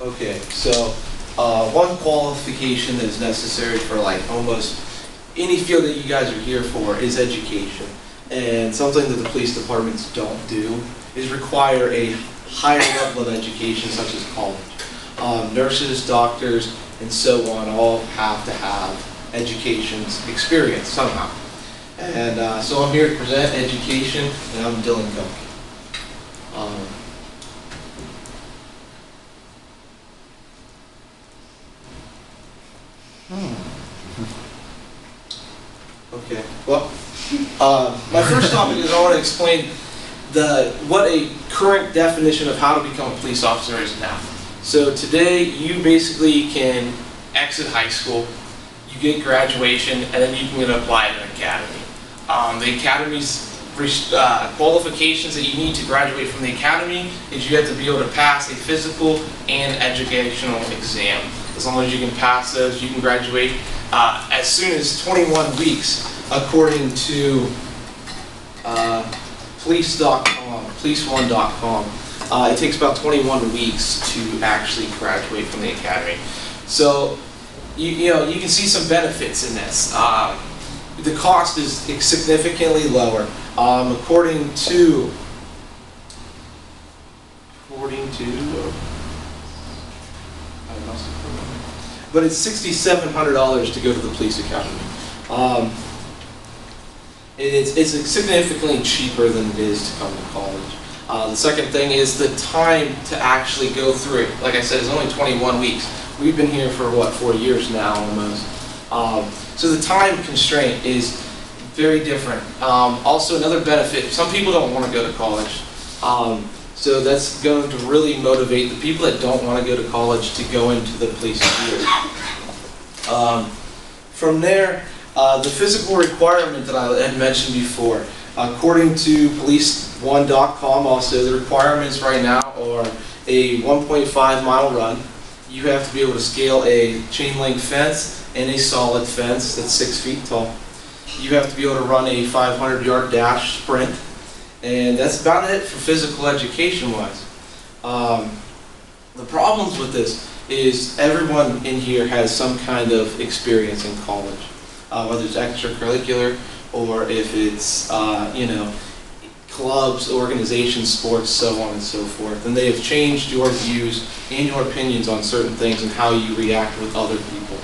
Okay, so one qualification that is necessary for like almost any field that you guys are here for is education. And something that the police departments don't do is require a higher level of education, such as college. Nurses, doctors, and so on all have to have education experience somehow. And so I'm here to present education, and I'm Dylan Cook. Okay, well, my first topic is I want to explain what a current definition of how to become a police officer is now. So today, you basically can exit high school, you get graduation, and then you can apply to an academy. The academy's qualifications that you need to graduate from the academy is you have to be able to pass a physical and educational exam. As long as you can pass those, you can graduate as soon as 21 weeks, according to police1.com. It takes about 21 weeks to actually graduate from the academy. So you can see some benefits in this. The cost is significantly lower. According to but it's $6,700 to go to the police academy. It's significantly cheaper than it is to come to college. The second thing is the time to actually go through it. Like I said, it's only 21 weeks. We've been here for, what, 4 years now almost. So the time constraint is very different. Also another benefit, some people don't want to go to college. So that's going to really motivate the people that don't want to go to college to go into the police field. From there, the physical requirement that I had mentioned before, according to police1.com also, the requirements right now are a 1.5-mile run. You have to be able to scale a chain link fence and a solid fence that's 6 feet tall. You have to be able to run a 500-yard dash sprint. And that's about it for physical education-wise. The problems with this is everyone in here has some kind of experience in college, whether it's extracurricular or if it's clubs, organizations, sports, so on and so forth. And they have changed your views and your opinions on certain things and how you react with other people.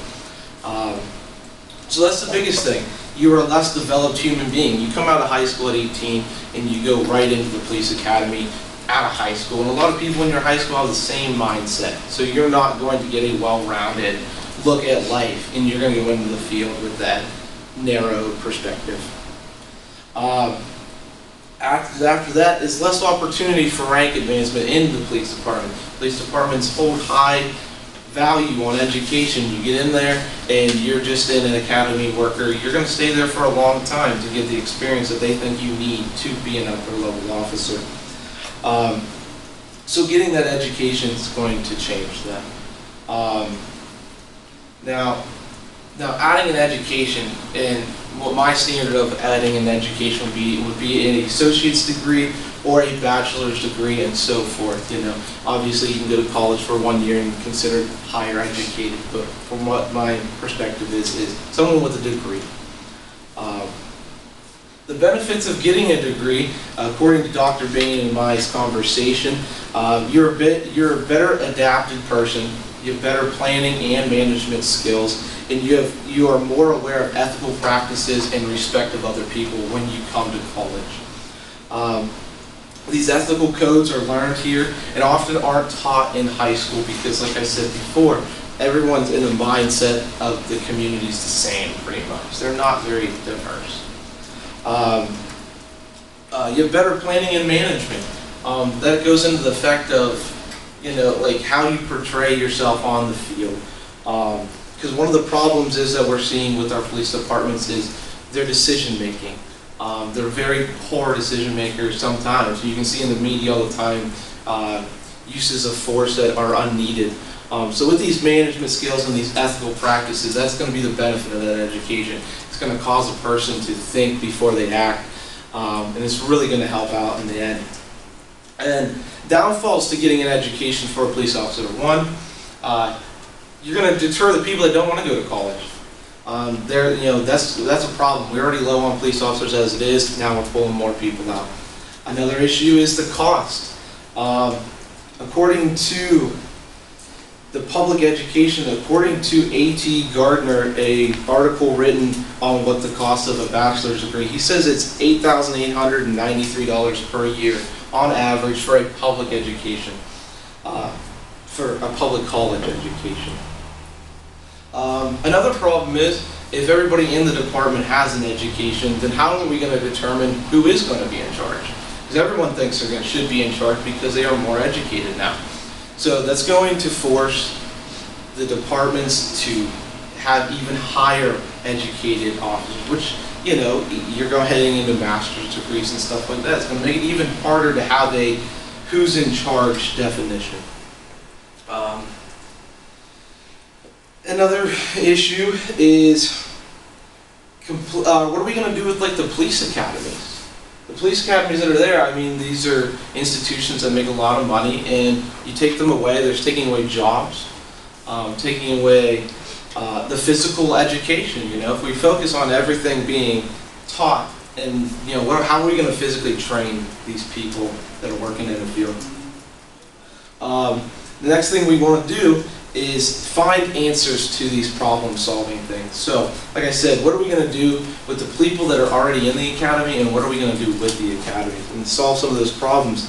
So that's the biggest thing. You are a less developed human being. You come out of high school at 18 and you go right into the police academy out of high school. And a lot of people in your high school have the same mindset. So you're not going to get a well-rounded look at life, and you're going to go into the field with that narrow perspective. After that is less opportunity for rank advancement in the police department. Police departments hold high value on education. You get in there and you're just an academy worker. You're going to stay there for a long time to get the experience that they think you need to be an upper level officer. So getting that education is going to change that. Now adding an education, and what my standard of adding an education would be an associate's degree or a bachelor's degree and so forth. Obviously you can go to college for 1 year and consider higher educated, but from what my perspective is someone with a degree. The benefits of getting a degree, according to Dr. Bain and my conversation, you're a better adapted person. You have better planning and management skills, and you are more aware of ethical practices and respect of other people when you come to college. These ethical codes are learned here and often aren't taught in high school because, like I said before, everyone's in the mindset of the community's the same, pretty much. They're not very diverse. You have better planning and management. That goes into the effect of, like how you portray yourself on the field. Because one of the problems is that we're seeing with our police departments is their decision making. They're very poor decision makers sometimes. You can see in the media all the time uses of force that are unneeded. So with these management skills and these ethical practices, that's going to be the benefit of that education. It's going to cause a person to think before they act, and it's really going to help out in the end. And downfalls to getting an education for a police officer. One, you're going to deter the people that don't want to go to college. That's a problem. We're already low on police officers as it is. Now we're pulling more people out. Another issue is the cost. According to the public education, according to A.T. Gardner, a article written on what the cost of a bachelor's degree, he says it's $8,893 per year on average for a public education, for a public college education. Another problem is, if everybody in the department has an education, then how are we going to determine who is going to be in charge? Because everyone thinks they should be in charge because they are more educated now. So that's going to force the departments to have even higher educated officers, which, you're going heading into master's degrees and stuff like that. It's going to make it even harder to have a who's in charge definition. Another issue is what are we going to do with the police academies? The police academies that are there, I mean, these are institutions that make a lot of money, and you take them away, they're taking away jobs, taking away the physical education. If we focus on everything being taught, and how are we going to physically train these people that are working in the field? The next thing we want to do is find answers to these problem-solving things. So, like I said, what are we going to do with the people that are already in the academy, and what are we going to do with the academy and solve some of those problems?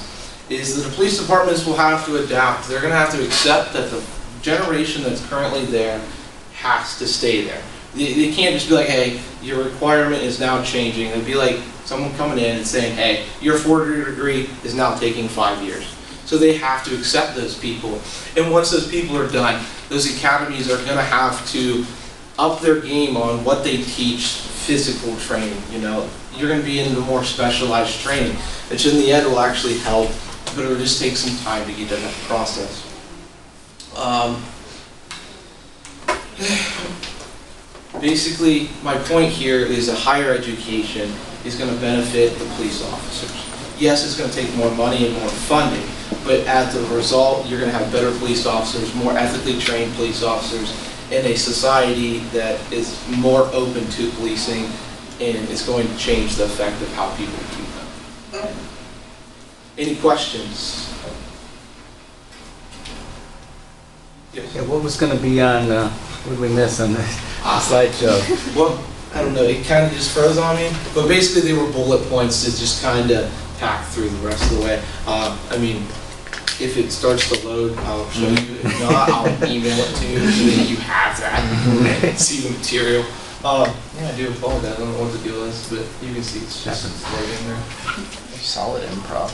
Is that the police departments will have to adapt. They're going to have to accept that the generation that's currently there has to stay there. They can't just be like, hey, your requirement is now changing. It'd be like someone coming in and saying, hey, your 4-year degree is now taking 5 years. So they have to accept those people. And once those people are done, those academies are going to have to up their game on what they teach physical training. You're going to be into more specialized training, which in the end will actually help, but it'll just take some time to get that process. Basically, my point here is a higher education is going to benefit the police officers. Yes, it's going to take more money and more funding, but as a result, you're going to have better police officers, more ethically trained police officers, in a society that is more open to policing, and it's going to change the effect of how people treat them. Any questions? Yes. Yeah, what was going to be on, what did we miss on the slideshow? Well, I don't know, it kind of just froze on me, but basically they were bullet points to just kind of pack through the rest of the way. I mean, if it starts to load, I'll show you. If not, I'll email it to you so that you have that. See the material. Yeah, I do apologize. I don't know what the deal is, but you can see it's just loading there. Solid improv.